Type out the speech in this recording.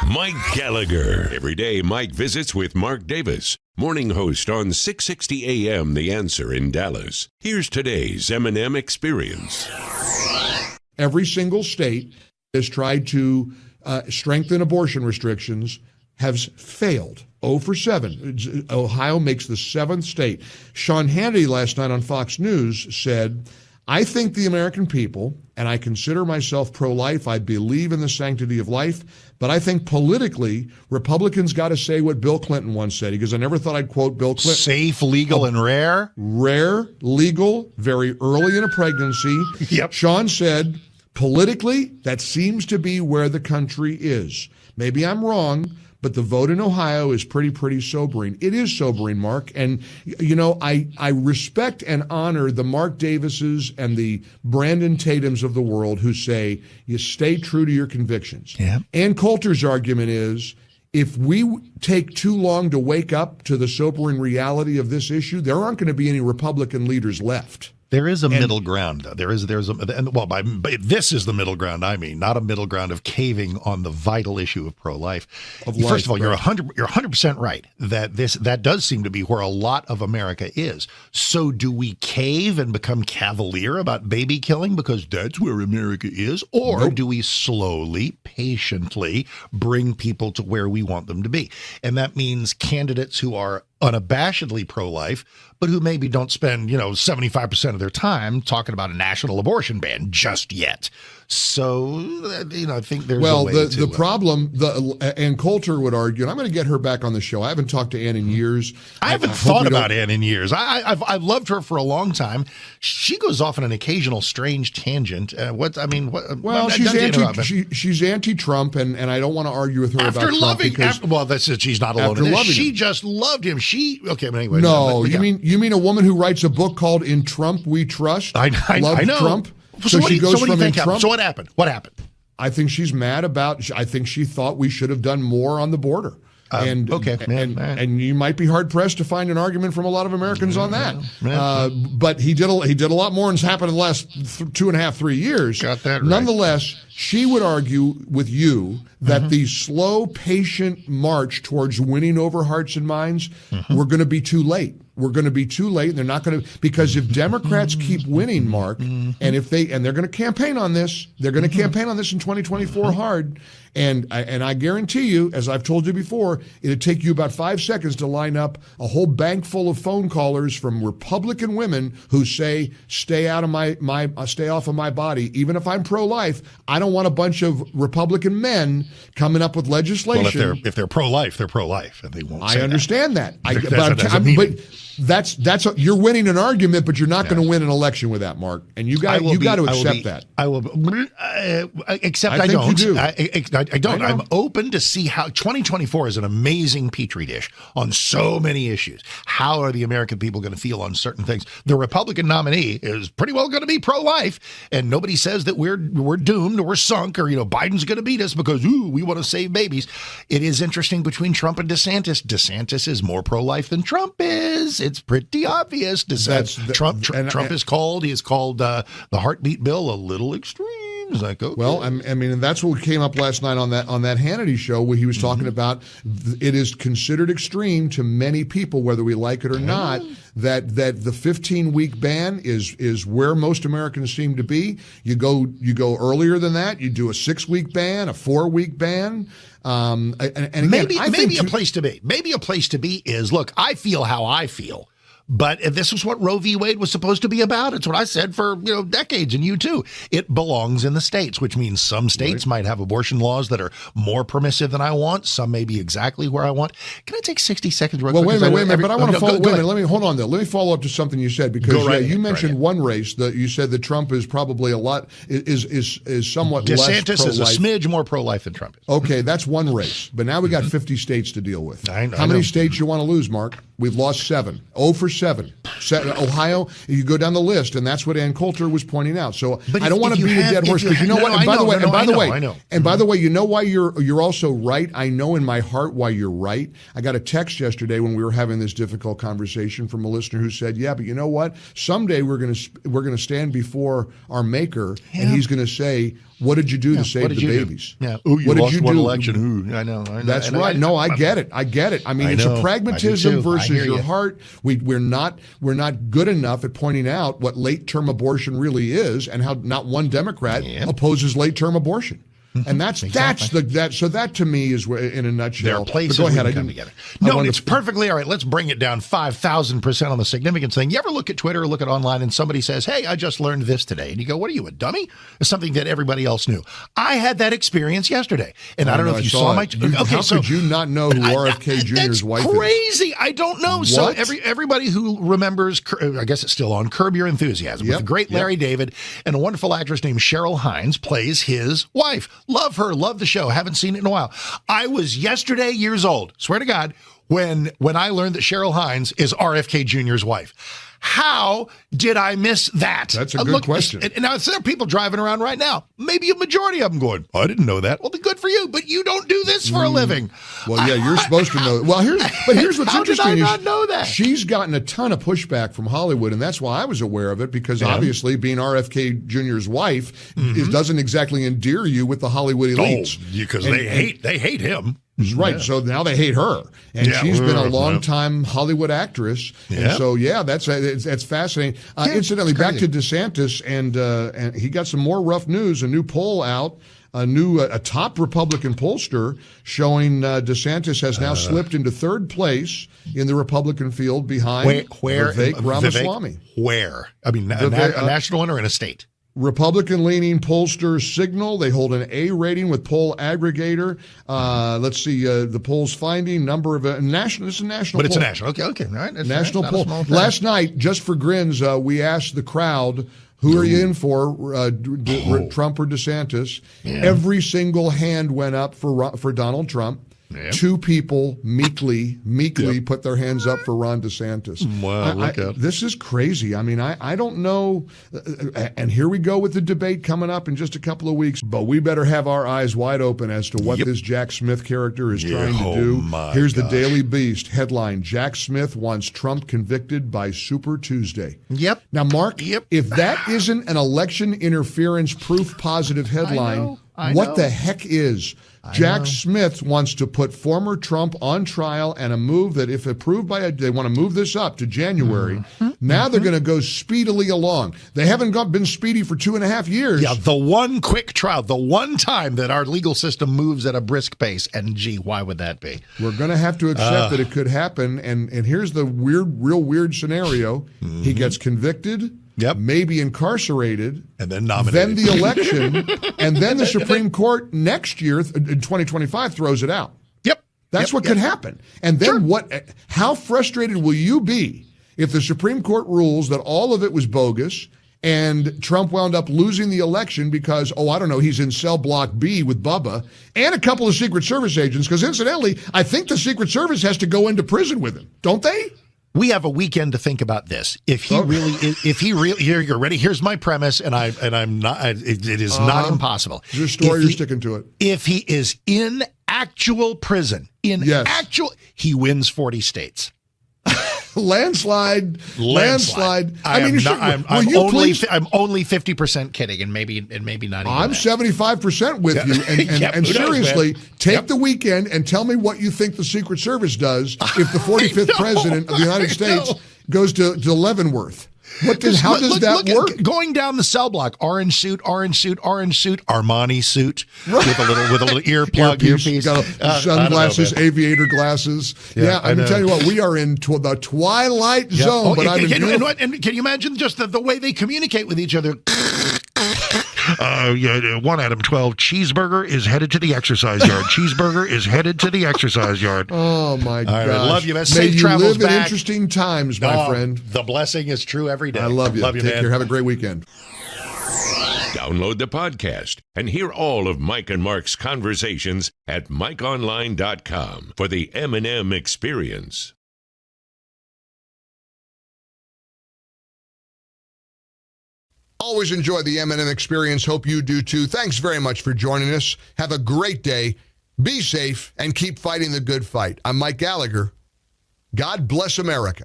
Mike Gallagher. Every day, Mike visits with Mark Davis, morning host on 660 AM The Answer in Dallas. Here's today's M&M Experience. Every single state has tried to strengthen abortion restrictions, has failed. 0 for 7. Ohio makes the 7th state. Sean Hannity last night on Fox News said, I think the American people, and I consider myself pro-life, I believe in the sanctity of life, but I think politically, Republicans got to say what Bill Clinton once said. He goes, I never thought I'd quote Bill Clinton. Safe, legal, and rare? Rare, legal, very early in a pregnancy. Yep. Sean said, politically, that seems to be where the country is. Maybe I'm wrong, but the vote in Ohio is pretty sobering. It is sobering, Mark. And, you know, I respect and honor the Mark Davises and the Brandon Tatums of the world who say you stay true to your convictions. Yeah. Ann Coulter's argument is if we take too long to wake up to the sobering reality of this issue, there aren't going to be any Republican leaders left. There is a middle ground, though. This is the middle ground. I mean, not a middle ground of caving on the vital issue of pro-life. First of all, you're 100% right that does seem to be where a lot of America is. So, do we cave and become cavalier about baby killing because that's where America is, or do we slowly, patiently bring people to where we want them to be? And that means candidates who are unabashedly pro-life, but who maybe don't spend, 75% of their time talking about a national abortion ban just yet. So, I think there's a way the problem, Ann Coulter would argue, and I'm going to get her back on the show. I haven't talked to Ann in years. I haven't thought about Ann in years. I've loved her for a long time. She goes off on an occasional strange tangent. She's anti-Trump, and I don't want to argue with her about Trump. She's not alone in this. She just loved him. But anyway. No, you mean a woman who writes a book called "In Trump We Trust"? I know. Trump. So what do you think happened? So what happened? What happened? I think she's mad about. I think she thought we should have done more on the border. And you might be hard pressed to find an argument from a lot of Americans on that. But he did a lot more than's happened in the last 2.5, 3 years. Got that right. Nonetheless, she would argue with you that the slow, patient march towards winning over hearts and minds, we're going to be too late. We're going to be too late, and they're not going to, because if Democrats keep winning, Mark, and they're going to campaign on this, they're going to campaign on this in 2024 hard, and I guarantee you, as I've told you before, it'd take you about 5 seconds to line up a whole bank full of phone callers from Republican women who say, stay out of stay off of my body, even if I'm pro-life. I don't want a bunch of Republican men coming up with legislation. Well, if they're pro-life, they're pro-life, and they won't. I understand that. That's you're winning an argument, but you're not going to win an election with that, Mark. And you got to accept that. I will, except I think don't. You do. I don't. I'm open to see how 2024 is an amazing petri dish on so many issues. How are the American people going to feel on certain things? The Republican nominee is pretty well going to be pro-life, and nobody says that we're doomed or we're sunk or Biden's going to beat us because we want to save babies. It is interesting between Trump and DeSantis. DeSantis is more pro-life than Trump is. It's pretty obvious. Trump has called the heartbeat bill a little extreme. It's like, okay. Well, and that's what came up last night on that Hannity show where he was talking about it is considered extreme to many people, whether we like it or not, that the 15-week ban is where most Americans seem to be. You go earlier than that. You do a 6-week ban, a 4-week ban. And again, maybe a place to be. Maybe a place to be is, look, I feel how I feel. But this is what Roe v. Wade was supposed to be about. It's what I said for decades, and you too. It belongs in the states, which means some states might have abortion laws that are more permissive than I want. Some may be exactly where I want. Can I take 60 seconds? Real quick? Wait a minute. But I want to follow. Wait a minute. Let me hold on there. Let me follow up to something you said because you mentioned one race that you said that Trump is probably is somewhat less pro-life. DeSantis is a smidge more pro-life than Trump is. Okay, that's one race. But now we got 50 states to deal with. I How many states you want to lose, Mark? We've lost 7. 0 for 7. Ohio, you go down the list, and that's what Ann Coulter was pointing out. So I don't want to beat a dead horse, because you know what? And by the way, you know why you're also right? I know in my heart why you're right. I got a text yesterday when we were having this difficult conversation from a listener who said, yeah, but you know what? Someday we're going to stand before our Maker, and he's going to say, what did you do to save the babies? Yeah. Ooh, you lost one election. Ooh, I know. That's right. No, I get it. I mean, it's a pragmatism versus your heart. We're not good enough at pointing out what late-term abortion really is, and how not one Democrat opposes late-term abortion. And that's so that to me is in a nutshell. There are places we can come together. No, it's perfectly all right. Let's bring it down 5,000% on the significance thing. You ever look at Twitter or look at online and somebody says, hey, I just learned this today. And you go, what are you, a dummy? It's something that everybody else knew. I had that experience yesterday. And I don't know if you saw my... How could you not know who RFK Jr.'s wife is? That's crazy. I don't know. What? So everybody who remembers, I guess it's still on, Curb Your Enthusiasm, with the great Larry David, and a wonderful actress named Cheryl Hines plays his wife. Love her, love the show. Haven't seen it in a while. I was yesterday years old, swear to God, when I learned that Cheryl Hines is RFK Jr.'s wife. How did I miss that? That's a good question. And now there are people driving around right now, maybe a majority of them going, I didn't know that. Well, then good for you, but you don't do this for a living. Well, yeah, you're supposed to know. Well, here's what's interesting. How did I not know that? She's gotten a ton of pushback from Hollywood, and that's why I was aware of it, because obviously being RFK Jr.'s wife doesn't exactly endear you with the Hollywood elites. Oh, because they hate him. Right, so now they hate her, and she's been a long-time Hollywood actress, and so that's fascinating. Incidentally, back to DeSantis, and he got some more rough news. A new poll out, a top Republican pollster showing DeSantis has now slipped into third place in the Republican field behind Vivek Ramaswamy. Where? I mean, a national one or in a state? Republican-leaning pollster Signal. They hold an A rating with Poll Aggregator. Let's see the poll's finding number of national. This is a national. But poll. It's a national. Okay, all right. National poll. Last night, just for grins, we asked the crowd, who are you in for, Trump or DeSantis? Yeah. Every single hand went up for Donald Trump. Yep. 2 people meekly put their hands up for Ron DeSantis. Wow, look at this is crazy. I mean, I don't know. And here we go with the debate coming up in just a couple of weeks. But we better have our eyes wide open as to what this Jack Smith character is trying to do. Here's the Daily Beast headline: Jack Smith wants Trump convicted by Super Tuesday. Yep. Now, Mark, if that isn't an election interference proof positive headline, what the heck is? Jack Smith wants to put former Trump on trial, and a move that, if approved by they want to move this up to January. Now they're going to go speedily along. They haven't been speedy for 2.5 years. Yeah, the one quick trial, the one time that our legal system moves at a brisk pace. And gee, why would that be? We're going to have to accept that it could happen. And here's the real weird scenario. He gets convicted. Yep. Maybe incarcerated, and then nominated. Then the election, and then the Supreme Court next year in 2025 throws it out. Yep. That's what could happen. And then how frustrated will you be if the Supreme Court rules that all of it was bogus and Trump wound up losing the election because, he's in cell block B with Bubba and a couple of Secret Service agents? Because incidentally, I think the Secret Service has to go into prison with him, don't they? We have a weekend to think about this. If he really, you're ready. Here's my premise, and I'm not. It is not impossible. Your story, you're sticking to it. If he is in actual prison, he wins 40 states. Landslide. I'm only 50% kidding, and maybe not even. I'm 75% with you. And seriously, take the weekend and tell me what you think the Secret Service does if the 45th president of the United States goes to Leavenworth. How does that work? Going down the cell block, orange suit, Armani suit with a little earplug, earpiece, sunglasses, aviator glasses. I'm telling you what, we are in the twilight zone. And can you imagine just the way they communicate with each other? 1 Adam 12 cheeseburger is headed to the exercise yard. Cheeseburger is headed to the exercise yard. Oh my God! I love you, man. May Safe you travels live back. in interesting times, my friend. The blessing is true every day. I love you. Take care. Have a great weekend. Download the podcast and hear all of Mike and Mark's conversations at MikeOnline.com for the M&M experience. Always enjoy the M&M experience. Hope you do too. Thanks very much for joining us. Have a great day. Be safe and keep fighting the good fight. I'm Mike Gallagher. God bless America.